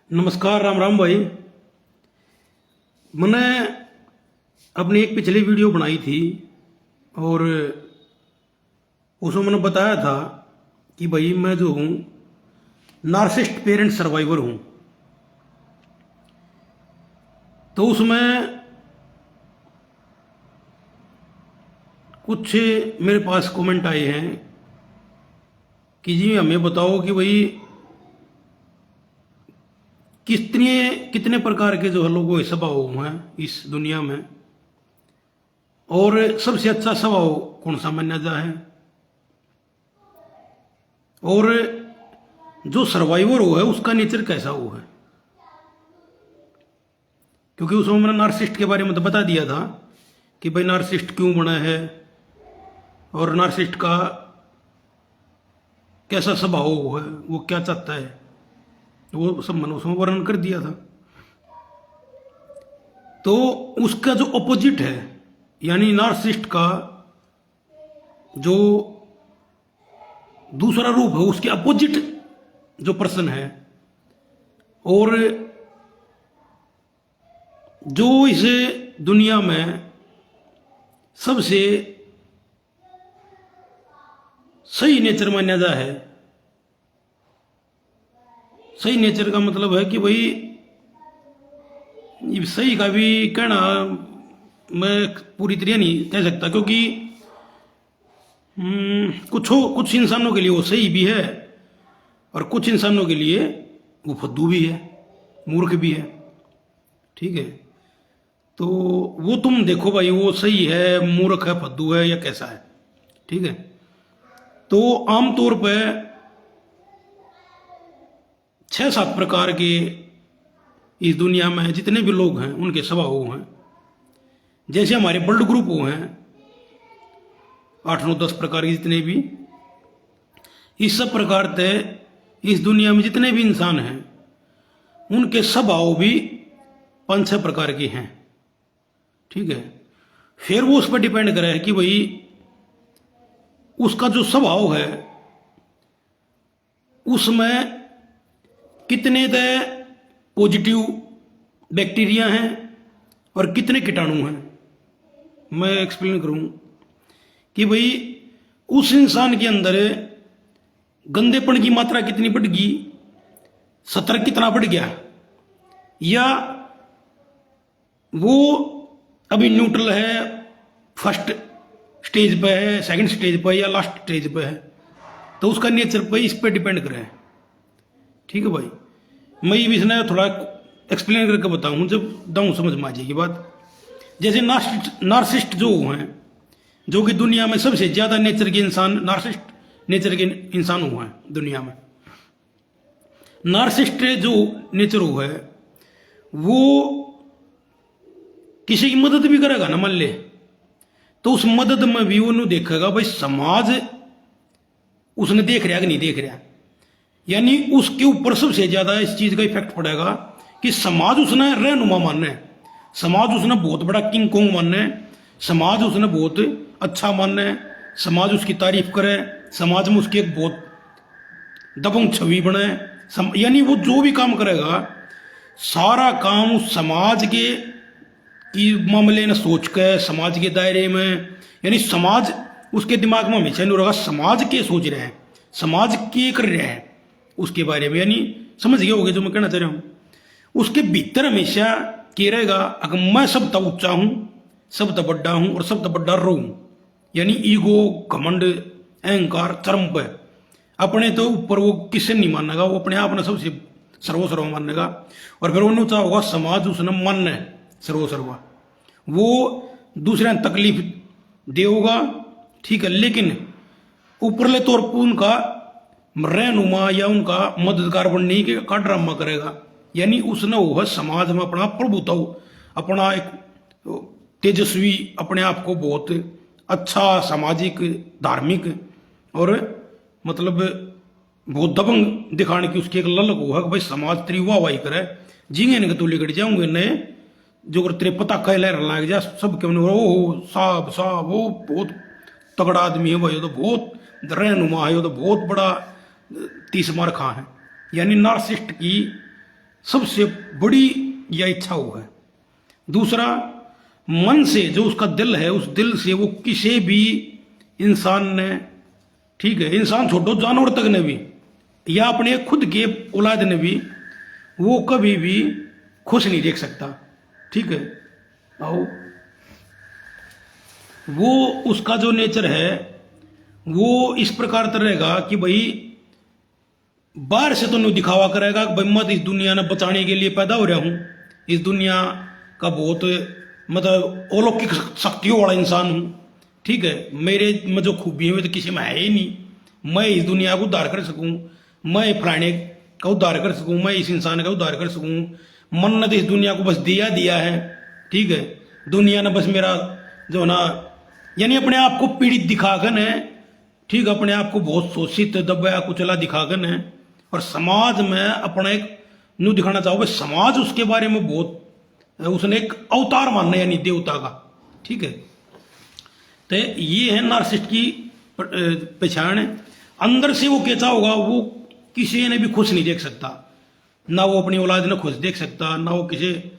नमस्कार। राम राम भाई। मैंने अपनी एक पिछली वीडियो बनाई थी और उसमें मैंने बताया था कि भाई मैं जो हूँ नार्सिसिस्ट पेरेंट सर्वाइवर हूँ। तो उसमें कुछ मेरे पास कमेंट आए हैं कि जी हमें बताओ कि भाई कितने कितने प्रकार के जो है लोगों के स्वभाव हैं इस दुनिया में, और सबसे अच्छा स्वभाव कौन सा माना जाता है, और जो सर्वाइवर हो है उसका नेचर कैसा हो है। क्योंकि उसमें मैंने नार्सिसिस्ट के बारे में तो बता दिया था कि भाई नार्सिसिस्ट क्यों बना है और नार्सिसिस्ट का कैसा स्वभाव है, वो क्या चाहता है, वो सब मैंने उसमें वर्णन कर दिया था। तो उसका जो अपोजिट है यानी नार्सिसिस्ट का जो दूसरा रूप है, उसके अपोजिट जो पर्सन है और जो इस दुनिया में सबसे सही नेचर माना जाता है। सही नेचर का मतलब है कि भाई ये सही का भी कहना मैं पूरी तरह नहीं कह सकता, क्योंकि कुछ इंसानों के लिए वो सही भी है और कुछ इंसानों के लिए वो फद्दू भी है, मूर्ख भी है। ठीक है, तो वो तुम देखो भाई वो सही है, मूर्ख है, फद्दू है या कैसा है। ठीक है, तो आमतौर पर 6-7 प्रकार के इस दुनिया में जितने भी लोग हैं उनके स्वभाव हैं। जैसे हमारे ब्लड ग्रुप वो हैं 8-9-10 प्रकार के जितने भी, इस सब प्रकार से इस दुनिया में जितने भी इंसान हैं उनके स्वभाव भी 5-6 प्रकार के हैं। ठीक है, फिर वो उस पर डिपेंड करे कि भाई उसका जो स्वभाव है उसमें कितने दे पॉजिटिव बैक्टीरिया हैं और कितने कीटाणु हैं। मैं एक्सप्लेन करूं कि भाई उस इंसान के अंदर गंदेपन की मात्रा कितनी बढ़ गई, सतर्क कितना बढ़ गया, या वो अभी न्यूट्रल है, फर्स्ट स्टेज पे है, सेकंड स्टेज पे या लास्ट स्टेज पे है। तो उसका नेचर पे इस पे डिपेंड करे। ठीक है भाई, मैं ये भी इसने थोड़ा एक्सप्लेन करके बताऊं जब दाऊं समझ में आ जाएगी बात। जैसे नार्सिसिस्ट जो हैं, जो कि दुनिया में सबसे ज्यादा नेचर के इंसान नार्सिसिस्ट नेचर के इंसान हुआ है दुनिया में। नार्सिसिस्ट जो नेचर हुआ है वो किसी की मदद भी करेगा ना, मान ले, तो उस मदद में भी वो देखेगा भाई समाज उसने देख रहा कि नहीं देख रहा। यानी उसके ऊपर सबसे ज्यादा इस चीज का इफेक्ट पड़ेगा कि समाज उसने रहनुमा मानना है, समाज उसने बहुत बड़ा किंग कोंग मानना है, समाज उसने बहुत अच्छा मानना है, समाज उसकी तारीफ करे, समाज में उसकी एक बहुत दबंग छवि बनाए। यानी वो जो भी काम करेगा सारा काम उस समाज के की मामले ने सोच कर समाज के दायरे में, यानी समाज उसके दिमाग में हमेशा नहीं रहेगा समाज के सोच रहे हैं, समाज के कर रहे हैं उसके बारे में। यानी समझ गए होगे जो मैं कहना चाह रहा हूं। उसके भीतर हमेशा क्या रहेगा, अगर मैं सब तब ऊंचा हूं, सब तब बड्डा हूं और सब तब बड्डा रहूं, यानी ईगो, घमंड, अहंकार चरम पे, अपने तो ऊपर वो किसे नहीं मानेगा, वो अपने आप ने सबसे सर्वसर्व मानेगा। और फिर वो ऊंचा होगा, समाज उसने मानना है सर्वसर्वा, वो दूसरे तकलीफ देगा। ठीक है, लेकिन ऊपरले तौर पर उनका रहनुमा या उनका मददगार बनने का ड्रामा करेगा। यानी उसने वो है समाज में अपना प्रभुत्व, अपना एक तेजस्वी, अपने आप को बहुत अच्छा सामाजिक, धार्मिक और मतलब बहुत दबंग दिखाने की उसकी एक ललक हुआ कि भाई समाज तेरी वाहवाही करे, जींगे नहीं तो लेकर जाऊंगे नए जो अगर तेरे पता कह लहर लग जा सब के ओ साहब साहब वो बहुत तगड़ा आदमी है भाई, तो बहुत रहनुमा है, तो बहुत बड़ा 30 मार खा है। यानी नार्सिसिस्ट की सबसे बड़ी यह इच्छा वो है। दूसरा, मन से जो उसका दिल है, उस दिल से वो किसी भी इंसान ने, ठीक है, इंसान छोड़ो जानवर तक ने भी, या अपने खुद के औलाद ने भी, वो कभी भी खुश नहीं देख सकता। ठीक है, आओ, वो उसका जो नेचर है वो इस प्रकार तर रहेगा कि भाई बाहर से तो नहीं दिखावा करेगा कि भाई मैं इस दुनिया ने बचाने के लिए पैदा हो रहा हूं, इस दुनिया का बहुत मतलब अलौकिक शक्तियों वाला इंसान हूं। ठीक है, मेरे में जो खूबी है तो किसी में है ही नहीं, मैं इस दुनिया को उद्धार कर सकूं, मैं फलाने का उद्धार कर सकूं, मैं इस इंसान का उद्धार कर सकूं। मन ने तो इस दुनिया को बस दिया दिया है। ठीक है, दुनिया ने बस मेरा जो ना, यानी अपने आप को पीड़ित दिखाकर है, ठीक, अपने आप को बहुत शोषित दबाया कुचला दिखाकर है, और समाज में अपना एक न्यू दिखाना चाहोगे, समाज उसके बारे में बहुत, उसने एक अवतार मानना यानी देवता का। ठीक है, तो ये है नार्सिसिस्ट की पहचान। अंदर से वो कैसा होगा, वो किसी ने भी खुश नहीं देख सकता, ना वो अपनी औलाद ने खुश देख सकता, ना वो किसी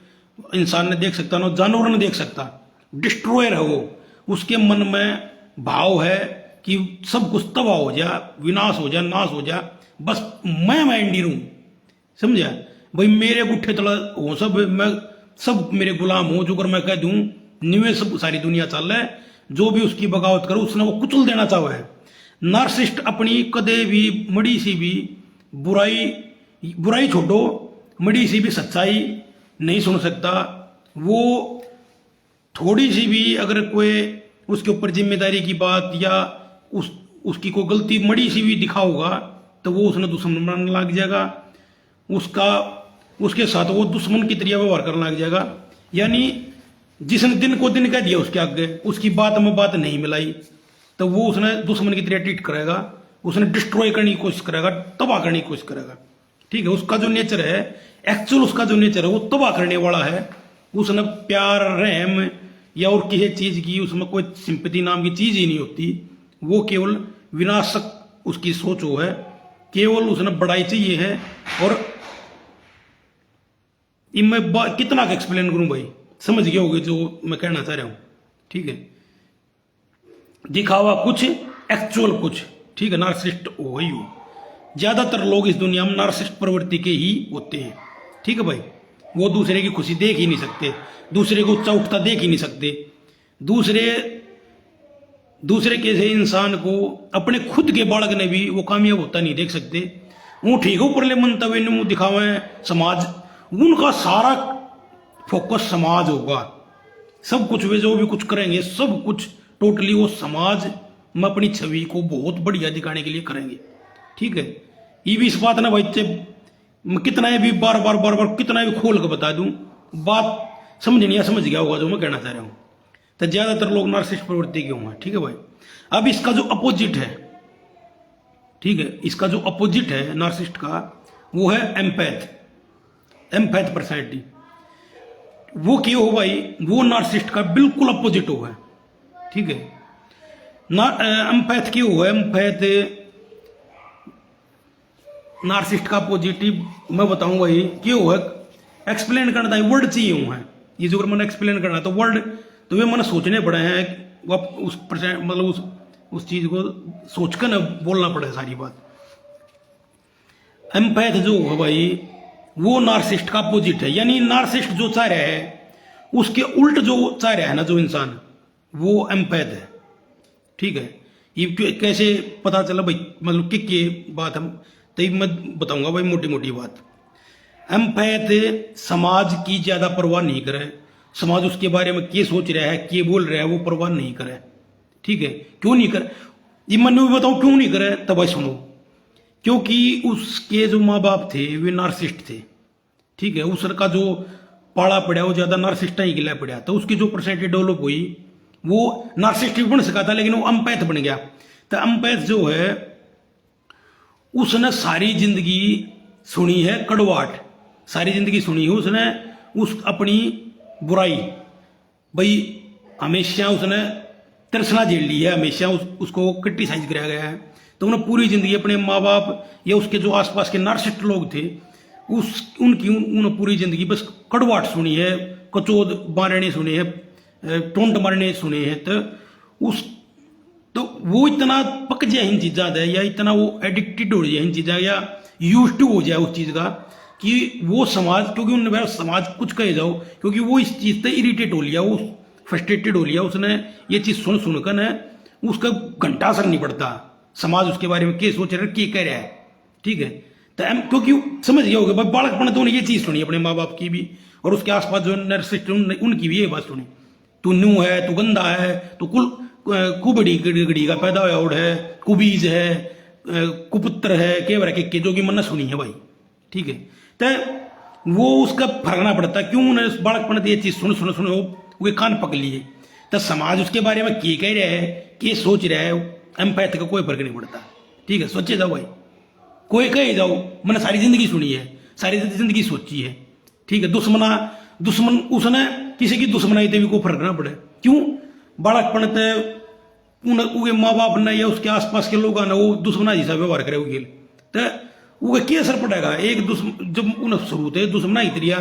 इंसान ने देख सकता, ना जानवर ने देख सकता। डिस्ट्रॉयर है वो, उसके मन में भाव है कि सब कुछ तबाह हो जा, विनाश हो जा, नाश हो जा, बस मैं इंडी रहूं। समझा भाई, मेरे गुट्ठे तला हो सब, मैं सब मेरे गुलाम हो, जो अगर मैं कह दूं निवेश सब सारी दुनिया चल रहा है, जो भी उसकी बगावत करो उसने वो कुचल देना चाहा है। नार्सिसिस्ट अपनी कदे भी मड़ी सी भी बुराई छोड़ो, मड़ी सी भी सच्चाई नहीं सुन सकता। वो थोड़ी सी भी अगर कोई उसके ऊपर जिम्मेदारी की बात या उसकी कोई गलती मड़ी सी भी दिखा होगा तो वो उसने दुश्मन बनने लग जाएगा, उसके साथ वो दुश्मन की तरह व्यवहार करने लग जाएगा। यानी जिसने दिन को दिन कह दिया उसके आगे, उसकी बात में बात नहीं मिलाई, तो वो उसने दुश्मन की तरह ट्रीट करेगा, उसने डिस्ट्रॉय करने की कोशिश करेगा, तबाह करने की कोशिश करेगा। ठीक है, उसका जो नेचर है, एक्चुअल उसका जो नेचर है वो तबाह करने वाला है। उसने प्यार, रहम या और किसी चीज की उसमें कोई सिंपैथी नाम की चीज ही नहीं होती। वो केवल विनाशक उसकी सोच वो है, केवल उसने बड़ाई चाहिए है। और मैं कितना एक्सप्लेन करूं भाई, समझ गए होगे जो मैं कहना चाह रहा हूं। ठीक है, दिखावा कुछ, एक्चुअल कुछ। ठीक है, नार्सिसिस्ट हो ही हो। ज्यादातर लोग इस दुनिया में नार्सिसिस्ट प्रवृत्ति के ही होते हैं। ठीक है भाई, वो दूसरे की खुशी देख ही नहीं सकते, दूसरे को ऊंचा उठता देख ही नहीं सकते, दूसरे के इंसान को, अपने खुद के बालक ने भी वो कामयाब होता नहीं देख सकते। वो ठीक है, ऊपरले मंतव्य ने दिखावे समाज, उनका सारा फोकस समाज होगा। सब कुछ वे जो भी कुछ करेंगे सब कुछ टोटली वो समाज में अपनी छवि को बहुत बढ़िया दिखाने के लिए करेंगे। ठीक है, ये भी इस बात ना भाई, कितना भी बार बार कितना भी खोल कर बता दूं, बात समझ गया होगा जो मैं कहना चाह रहा हूं। तो ज्यादातर लोग नार्सिसिस्ट प्रवृत्ति के होंगे। ठीक है भाई, अब इसका जो अपोजिट है, ठीक है, इसका जो अपोजिट है नार्सिसिस्ट का, वो है एम्पैथ पर्सनैलिटी। वो क्यों हो भाई, वो नार्सिसिस्ट का बिल्कुल अपोजिट हो है। ठीक है, एम्पैथ क्यों है, एम्पैथ नार्सिसिस्ट का पॉजिटिव मैं बताऊंगा भाई क्यों है। एक्सप्लेन करना था, वर्ड चाहिए हूं है ये, जो अगर मैंने एक्सप्लेन करना तो वर्ड तो वे मैंने सोचने पड़े हैं, वो उस मतलब उस चीज को सोचकर ना बोलना पड़े सारी बात। एम्पैथ जो है भाई, वो नार्सिसिस्ट का अपोजिट है। यानी नार्सिसिस्ट जो चाह रहा है उसके उल्ट जो चाह रहा है ना जो इंसान, वो एम्पैथ है। ठीक है, ये कैसे पता चला भाई, मतलब कि बात हम तो मैं बताऊंगा भाई, मोटी मोटी बात। एम्पैथ समाज की ज्यादा परवाह नहीं करे, समाज उसके बारे में क्या सोच रहा है, क्या बोल रहा है, वो परवाह नहीं करे। ठीक है, क्यों नहीं करे, ये मैंने भी बताऊं क्यों नहीं करे, तब भाई सुनो। क्योंकि उसके जो माँ बाप थे वे नार्सिसिस्ट थे। ठीक है, उसका जो पाड़ा पड़ा वो ज्यादा नार्सिसिस्ट ही गिला पड़ा, तो उसकी जो पर्सनैलिटी डेवलप हुई वो नार्सिसिस्ट बन सका था, लेकिन वो एम्पैथ बन गया। तो एम्पैथ जो है उसने सारी जिंदगी सुनी है कड़वाहट, सारी जिंदगी सुनी है उसने, उस अपनी बुराई भाई हमेशा उसने तरसना झेल ली है, हमेशा उसको क्रिटिसाइज कराया गया है। तो उन्हें पूरी जिंदगी अपने माँ बाप या उसके जो आसपास के नार्सिसिस्ट लोग थे उन पूरी जिंदगी बस कड़वाहट सुनी है, कचोद मारने सुने हैं, टोंट मारने सुने हैं। तो वो इतना पक जाए इन चीज़ा है, या इतना वो एडिक्टेड हो जाए इन चीज़ा, या यूज टू हो जाए उस चीज़ का कि वो समाज, क्योंकि उन्होंने समाज कुछ कहे जाओ, क्योंकि वो इस चीज़ से इरिटेट हो लिया, वो फ्रस्ट्रेटेड हो लिया, उसने ये चीज़ सुनकर न उसका घंटा असर नहीं पड़ता समाज उसके बारे में क्या सोच रहा है, क्या कह रहा है। ठीक है, तो क्योंकि समझ गया होगा भाई, बालकपन तो ये चीज़ सुनी अपने माँ बाप की भी, और उसके आसपास जो नर्सिस्ट उनकी भी ये बात सुनी, तू न्यू है, तू गंदा है, तू कुबड़ी गड़ी का पैदा हुआ उड़ है, कुबीज है, कुपुत्र है, केवरा के जो कि मन्ना सुनी है भाई। ठीक है, तो वो उसका फर्क ना पड़ता, क्यों उन्हें बालकपन ये चीज़ सुन वो कान पक लिए, तो समाज उसके बारे में क्या कह रहा है, क्या सोच रहा है, एम्पैथ का कोई फर्क नहीं पड़ता। ठीक है, सोचे जाओ भाई, कोई कहे जाओ, मैंने सारी जिंदगी सुनी है, सारी जिंदगी सोची है। ठीक है, दुश्मन उसने किसी की दुश्मनाई से भी कोई फर्क ना पड़े, क्यों बालकपन ते उनके माँ बाप ने या उसके आसपास के लोग ने वो दुश्मना जैसा व्यवहार करे उनके, तो वो क्या असर पड़ेगा, एक जब उन्हें शुरू से दुश्मना ही तरिया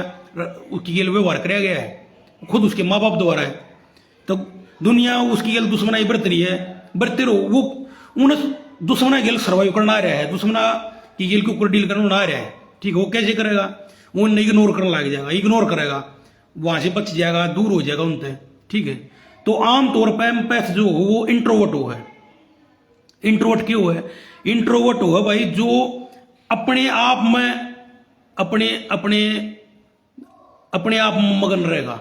उसकी गेल व्यवहार कराया गया है, खुद उसके माँ बाप द्वारा है, तो दुनिया उसकी गेल दुश्मनाई बरत रही है, बरते रहो, वो उन्हें दुश्मना गेल सर्वाइव करना आ रहा है, दुश्मना की गेल के ऊपर डील करना आ रहा है। ठीक है, वो कैसे करेगा, वो इग्नोर करने लग जाएगा, इग्नोर करेगा, वहां से बच जाएगा, दूर हो जाएगा उनसे। ठीक है, तो आमतौर पर एम्पैथ जो हो वो इंट्रोवर्ट हो है। इंट्रोवर्ट क्यों है, इंट्रोवर्ट हो है भाई जो अपने आप में अपने अपने अपने आप में मगन रहेगा।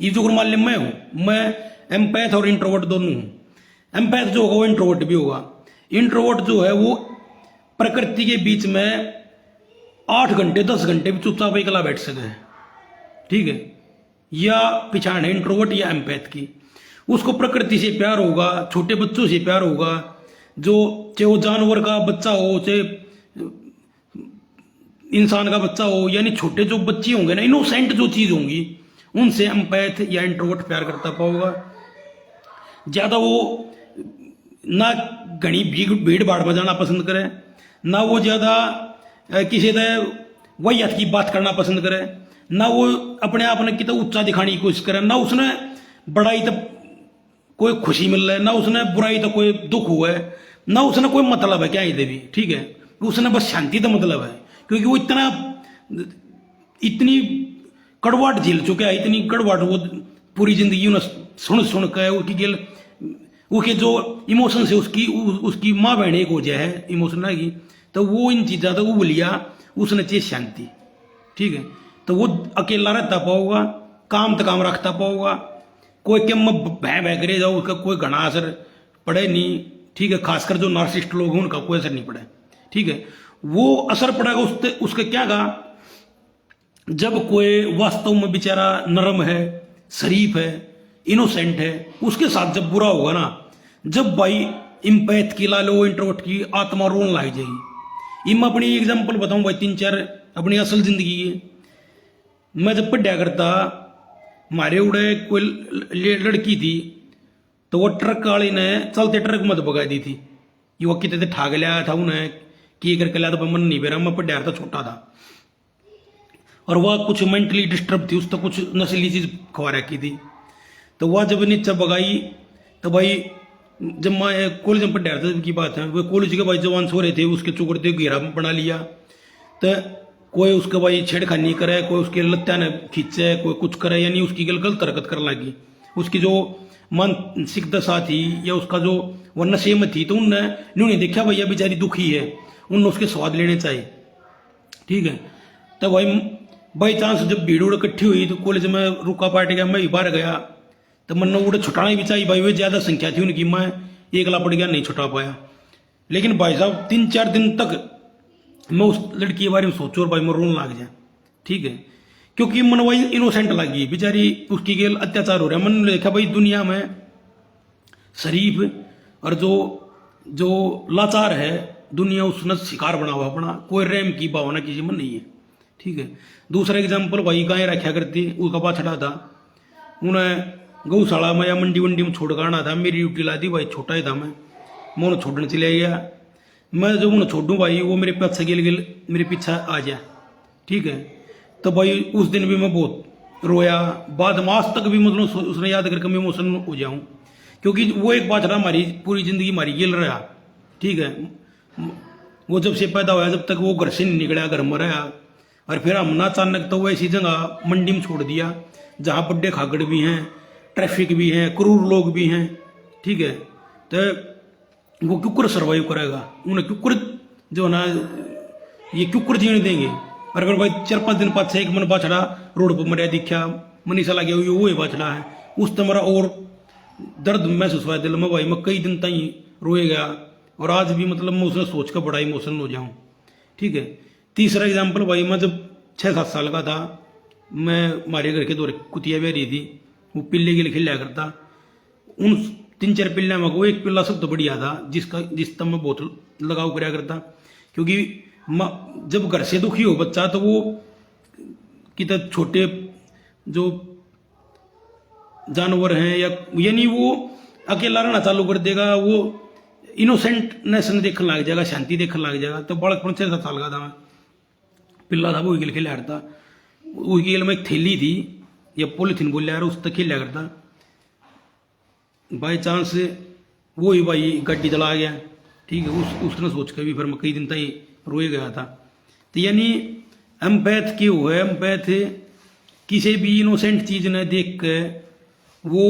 ये जो मान लिया मैं एम्पैथ और इंट्रोवर्ट दोनों हूं। एम्पैथ जो होगा वो इंट्रोवर्ट भी होगा। इंट्रोवर्ट जो है वो प्रकृति के बीच में 8 घंटे 10 घंटे भी चुपचाप अकेला बैठ सके। ठीक है, या पिछाड़ है इंट्रोवर्ट या एम्पैथ की, उसको प्रकृति से प्यार होगा, छोटे बच्चों से प्यार होगा, जो चाहे वो जानवर का बच्चा हो चाहे इंसान का बच्चा हो, यानी छोटे जो बच्चे होंगे ना, इनोसेंट जो चीज होंगी, उनसे एम्पैथ या इंट्रोवर्ट प्यार करता पाओगा। ज्यादा वो ना घनी भीड़ भाड़ में जाना पसंद करे, ना वो ज्यादा किसी से वैयत की बात करना पसंद करे, ना वो अपने आप ने कितना ऊंचा दिखाने की कोशिश करे, ना उसने बड़ाई तक कोई खुशी मिल रहा है, ना उसने बुराई तो कोई दुख हुआ है, ना उसने कोई मतलब है क्या ये भी। ठीक है, उसने बस शांति तो मतलब है, क्योंकि वो इतनी कड़वाहट झेल चुका है, इतनी कड़वाहट वो पूरी जिंदगी उन्हें सुन के उसके जो इमोशन है उसकी माँ बहन एक हो जाए है इमोशन की, तो वो इन चीज़ों तो वो लिया, उसने चाहिए शांति। ठीक है, तो वो अकेला रहता पाओगा, काम तो काम रखता पाओगा, कोई क्या भय भय करे जाओ, उसका कोई घना असर पड़े नहीं। ठीक है, खासकर जो नार्सिसिस्ट लोग हैं उनका कोई असर नहीं पड़े। ठीक है, वो असर पड़ेगा उसके क्या कहा, जब कोई वास्तव में बेचारा नरम है, शरीफ है, इनोसेंट है, उसके साथ जब बुरा होगा ना, जब भाई इम्पैथ की ला लो इंट्रोवर्ट की आत्मा रोन लग जाएगी। मैं अपनी एग्जांपल बताऊं भाई, 3-4 अपनी असल जिंदगी की। मैं जब पढ़ा करता, हमारे उड़े कोई लड़की थी, तो वो ट्रक वाली ने चलते ट्रक मत भगा दी थी। ये वो कितने ठाक लिया था उन्हें, की करके लाया, तो मन नहीं बेरा, मैं पढ़ा था, छोटा था, और वह कुछ मेंटली डिस्टर्ब थी, उसको कुछ नशीली चीज खवा रखी थी। तो वह जब नीचे भगाई, तो भाई जब मैं कॉलेज में पढ़ा था की बात है, वो कॉलेज के भाई जवान सो रहे थे, उसके चुकड़ दे घेरा बना लिया, तो कोई उसके भाई छेड़खानी करे, कोई उसके लत्ता ने खींचे, कोई कुछ करे, यानी उसकी गलत हरकत करने लगी। उसकी जो मानसिक दशा थी या उसका जो वह नशे में थी, तो उन्होंने देखा भैया बेचारी दुखी है, उन्होंने उसके स्वाद लेने चाहिए। ठीक है, तो भाई बाई चांस जब भीड़ उड़ इकट्ठी हुई, तो कॉलेज में रुका पार्टी गया, मैं भी बाहर गया, तो मन उड़े छुटाना भी चाहिए भाई, वे ज्यादा संख्या थी उनकी, मैं एकला पड़ गया, नहीं छुटा पाया। लेकिन भाई साहब 3-4 दिन तक मैं उस लड़की के बारे में सोचू और भाई मैं रोने लग जाए। ठीक है, क्योंकि मन वही इनोसेंट लगी बेचारी, उसकी गेल अत्याचार हो रहा है। मन ने देखा भाई दुनिया में शरीफ और जो लाचार है, दुनिया उसने शिकार बना हुआ अपना, कोई रैम की भावना किसी में नहीं है। ठीक है, दूसरा एग्जाम्पल भाई गाय रखा करती, उसका बाछड़ा था, उन्हें गौशाला में या मंडी वंडी में छोड़ कर आना था, मेरी ड्यूटी ला दी भाई, छोटा ही था मैं उन्हें छोड़ने चले गया। मैं जब उन्हें छोड़ूं भाई, वो मेरे पीछे गिल मेरे पीछे आ गया। ठीक है। तो भाई उस दिन भी मैं बहुत रोया, बाद में आज तक भी मतलब उसने याद करके मैं इमोशनल हो जाऊं, क्योंकि वो एक बात रहा हमारी पूरी जिंदगी हमारी गिल रहा, ठीक है। वो जब से पैदा हुआ जब तक वो घर से नहीं निकला, घर में रहा, और फिर हमने अचानक तो वो ऐसी जगह मंडी में छोड़ दिया जहाँ बड्डे खागड़ भी हैं, ट्रैफिक भी है, क्रूर लोग भी हैं, ठीक है। तो वो क्यों कर सर्वाइव करेगा, उन्हें क्यों कर जो ना ये क्यों कर जीने देंगे। और अगर भाई 4-5 दिन पाँच एक मन बाछड़ा रोड पर मरिया दिखा, मनीषा लगे हुई वो ही बाछड़ा है, उस तो मेरा और दर्द महसूस हुआ दिल में भाई, मैं कई दिन तक रोए गया, और आज भी मतलब मैं उसने सोच कर बड़ा इमोशनल हो जाऊँ, ठीक है। तीसरा एग्जाम्पल भाई, मैं जब 6-7 साल का था, मैं हमारे घर के दो कुतिया बह रही थी, वो पिल्ले के लिए खेला करता, उन 3-4 पिल्ला में वो एक पिल्ला सब तो बढ़िया था जिस तब मैं बहुत लगाव कराया करता, क्योंकि जब घर से दुखी हो बच्चा तो वो कितना छोटे जो जानवर हैं या यानी वो अकेला रहना चालू कर देगा, वो इनोसेंटनेस देखने लग जाएगा, शांति देखने लग जाएगा। तो बड़कपन 6-7 साल का था मैं, पिल्ला था वो खेल खेला करता, वो खेल में एक थैली थी या पॉलीथीन बोल यार उस तक खेला करता, बाई चांस वो ही भाई गाड़ी चला गया, ठीक है। उसने सोच कर भी फिर मैं कई दिन तक रोए गया था। तो यानी एम्पैथ क्यों है, एम्पैथ किसी भी इनोसेंट चीज ने देख के वो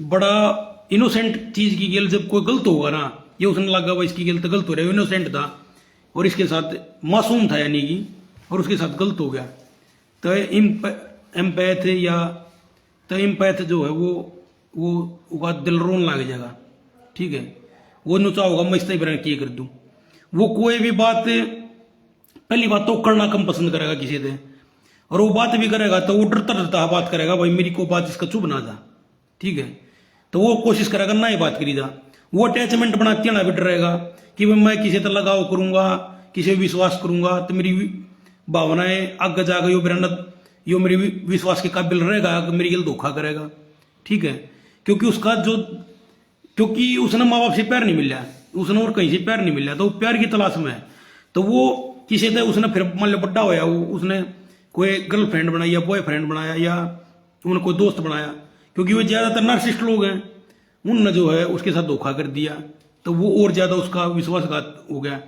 बड़ा इनोसेंट चीज की गेल जब कोई गलत होगा ना, ये उसने लगा भाई इसकी गेल तो गलत हो रहा है, इनोसेंट था और इसके साथ मासूम था यानी कि, और उसके साथ गलत हो गया। तो एम्पैथ या तो एम्पैथ जो है वो दिल रोन लग जाएगा, ठीक है। वो नुचा होगा मैं इस तरह किए कर दूं, वो कोई भी बात पहली बात तो करना कम पसंद करेगा किसी से, और वो बात भी करेगा तो वो डरता डरता बात करेगा, भाई मेरी को बात इसका चुप ना जा, ठीक है। तो वो कोशिश करेगा ना ही बात करी जा, वो अटैचमेंट बनाते ना भी डरेगा कि भाई मैं किसी तरह लगाव करूंगा, किसी पर विश्वास करूंगा तो मेरी भावनाएं आगे जाकर यो मेरी विश्वास के काबिल रहेगा कि मेरी गल धोखा करेगा, ठीक है। क्योंकि उसने माँ बाप से प्यार नहीं मिल रहा, उसने और कहीं से प्यार नहीं मिल रहा, तो वो प्यार की तलाश में है। तो वो किसी से उसने फिर मान लो बड्डा होया, उसने कोई गर्लफ्रेंड बनाई या बॉयफ्रेंड बनाया या उन्होंने कोई दोस्त बनाया, क्योंकि वो ज्यादातर नार्सिसिस्ट लोग हैं, उनने जो है उसके साथ धोखा कर दिया, तो वो और ज्यादा उसका विश्वासघात हो गया।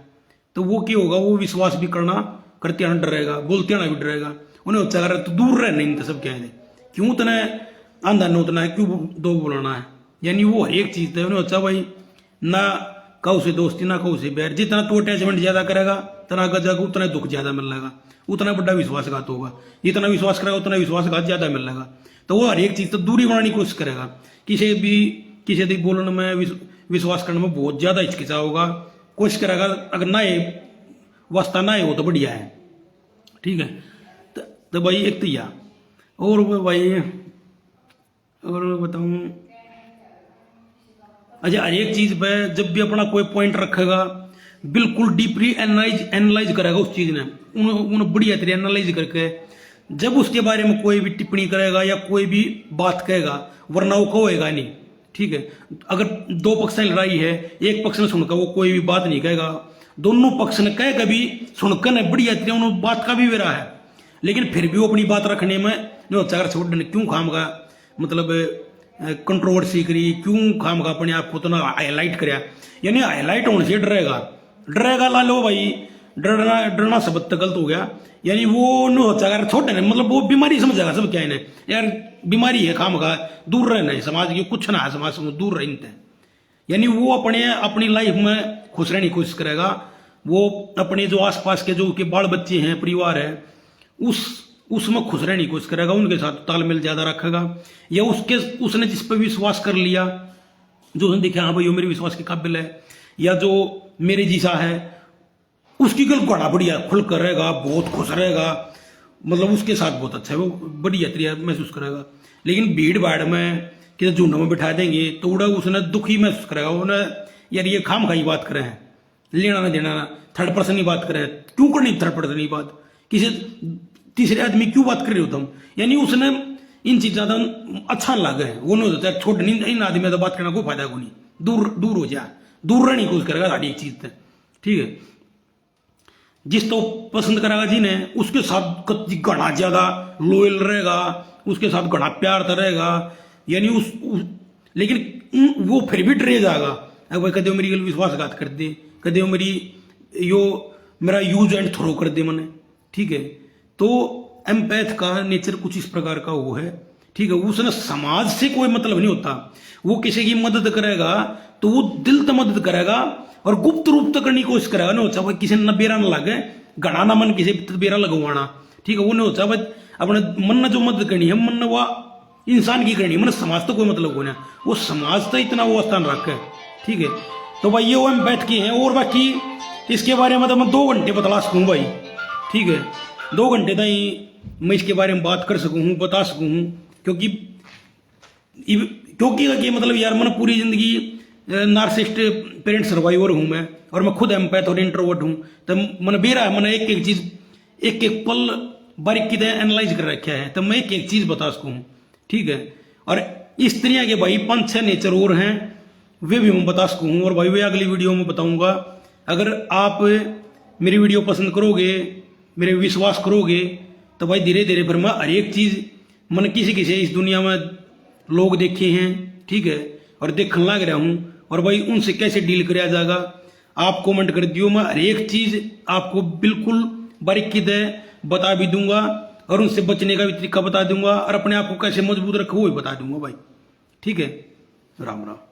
तो वो क्या होगा, वो विश्वास भी करते आना डरेगा, बोलते आना भी डरेगा, उन्हें अच्छा कर तो दूर रहना नहीं, तो सब क्या है क्यों तने आंधा नोतना है, क्यों दो बुलाना है, यानी वो हर एक चीज है उन्हें अच्छा भाई ना कहू से दोस्ती ना कहू से बैर, जितना तो अटैचमेंट ज्यादा करेगा तना गजागा उतना दुख ज्यादा मिलेगा, उतना बड़ा विश्वासघात होगा, जितना विश्वास करेगा उतना विश्वासघात ज्यादा मिलेगा। तो वो हर एक चीज तो दूरी बनाने की कोशिश करेगा, किसी भी बोलने में विश्वास करने में बहुत ज्यादा हिचकिचा होगा, कोशिश करेगा अगर ना वास्ता ना हो तो बढ़िया है, ठीक है। तो भाई एक तो यह और भाई और बताऊं, अच्छा हर एक चीज पे जब भी अपना कोई पॉइंट रखेगा बिल्कुल डीपली एनालाइज करेगा उस चीज ने, उन्हें बढ़िया तरह एनालाइज करके जब उसके बारे में कोई भी टिप्पणी करेगा या कोई भी बात कहेगा, वरना वो कहेगा नहीं, ठीक है। अगर दो पक्ष की लड़ाई है, एक पक्ष ने सुनकर वो कोई भी बात नहीं कहेगा, दोनों पक्ष ने कहे कभी सुनकर ने बढ़िया तरह उन्होंने बात का भी वेरा है, लेकिन फिर भी वो अपनी बात रखने में जो चार छोड़ने क्यों खामगा मतलब कंट्रोवर्सी करी, क्यों खामगा अपने आप को तो ना हाईलाइट कराया, यानी हाईलाइट होने से डरेगा ला लो भाई, डरना सब तक गलत हो गया, यानी वो नो अगर छोटे ने मतलब वो बीमारी समझेगा सब क्या है यार, बीमारी है खामगा दूर रहना है समाज की, कुछ ना है समाज से दूर रहते हैं, यानी वो अपनी लाइफ में खुश रहने की कोशिश करेगा, वो अपने जो आसपास के जो के बाल बच्चे हैं परिवार है उसमें खुश रहने की कोशिश करेगा, उनके साथ तालमेल ज्यादा रखेगा, या उसने जिस पर विश्वास कर लिया, जो उसने देखा हाँ भाई वो मेरे विश्वास के काबिल है, या जो मेरे जैसा है उसकी गल घड़ा बढ़िया खुलकर रहेगा, बहुत खुश रहेगा, मतलब उसके साथ बहुत अच्छा है, वो बढ़िया तरीका महसूस करेगा। लेकिन भीड़ भाड़ में किसी झुंड में बिठा देंगे तो उड़ा उसने दुखी महसूस करेगा, उन्हें यार ये खाम खाई बात करें, लेना ना देना ना, थर्ड पर्सन की बात करें, क्यों करनी थर्ड पर्सन की बात, किसी तीसरे आदमी क्यों बात कर रहे हो तुम, यानी उसने इन चीज ज्यादा अच्छा लगा है, वो नहीं होता छोड़ नहीं इन आदमी तो बात करना कोई फायदा को नहीं, दूर हो जा, दूर रहने की कोशिश करेगा सारी एक चीज से, ठीक है। जिस तो पसंद करेगा जिन्हें उसके साथ घना ज्यादा लॉयल रहेगा, उसके साथ घना प्यार रहेगा, यानी लेकिन वो फिर भी डरे जाएगा। अगर कदे मेरी विश्वासघात कर दे, कदे मेरी मेरा यूज एंड थ्रो कर दे मने, ठीक है। तो एम्पैथ का नेचर कुछ इस प्रकार का वो है, ठीक है। उसने समाज से कोई मतलब नहीं होता, वो किसी की मदद करेगा तो वो दिल से मदद करेगा और गुप्त रूप तक करने की कोशिश करेगा। नहीं होता भाई किसी ने बेरा न लगे, घना ना मन किसी बेरा लगवाना, ठीक है। वो नहीं होता भाई अपने मन ने जो मदद करनी है, मन ने वह इंसान की करनी है, मन समाज तो कोई मतलब होना, वो समाज तो इतना वो स्थान रखे, ठीक है। तो भाई ये वो एम्पैथ की है। और बाकी इसके बारे में तो मैं 2 घंटे बतला सकूँ भाई, ठीक है। 2 घंटे तक मैं इसके बारे में बात कर सकूँ, बता सकूँ, क्योंकि मतलब यार मैंने पूरी जिंदगी नार्सिसिस्ट पेरेंट सर्वाइवर हूँ मैं, और मैं खुद एम्पैथ और इंट्रोवर्ट हूँ। तो मैंने बेरा है, मैंने एक एक चीज एक एक पल बारीकी से एनालाइज कर रखा है, तो मैं एक एक चीज बता सकूँ, ठीक है। और इस तरह के भाई 5-6 नेचर और हैं, वे भी मैं बता सकूँ, और भाई वे अगली वीडियो में बताऊंगा। अगर आप मेरी वीडियो पसंद करोगे, मेरे विश्वास करोगे, तो भाई धीरे धीरे फिर मैं हर एक चीज मन किसी इस दुनिया में लोग देखे हैं, ठीक है, और देखने लग रहा हूं, और भाई उनसे कैसे डील किया जाएगा आप कमेंट कर दियो। मैं हर एक चीज आपको बिल्कुल बारीकी से बता भी दूंगा, और उनसे बचने का भी तरीका बता दूंगा, और अपने आप को कैसे मजबूत रखो वो भी बता दूंगा भाई, ठीक है। राम राम।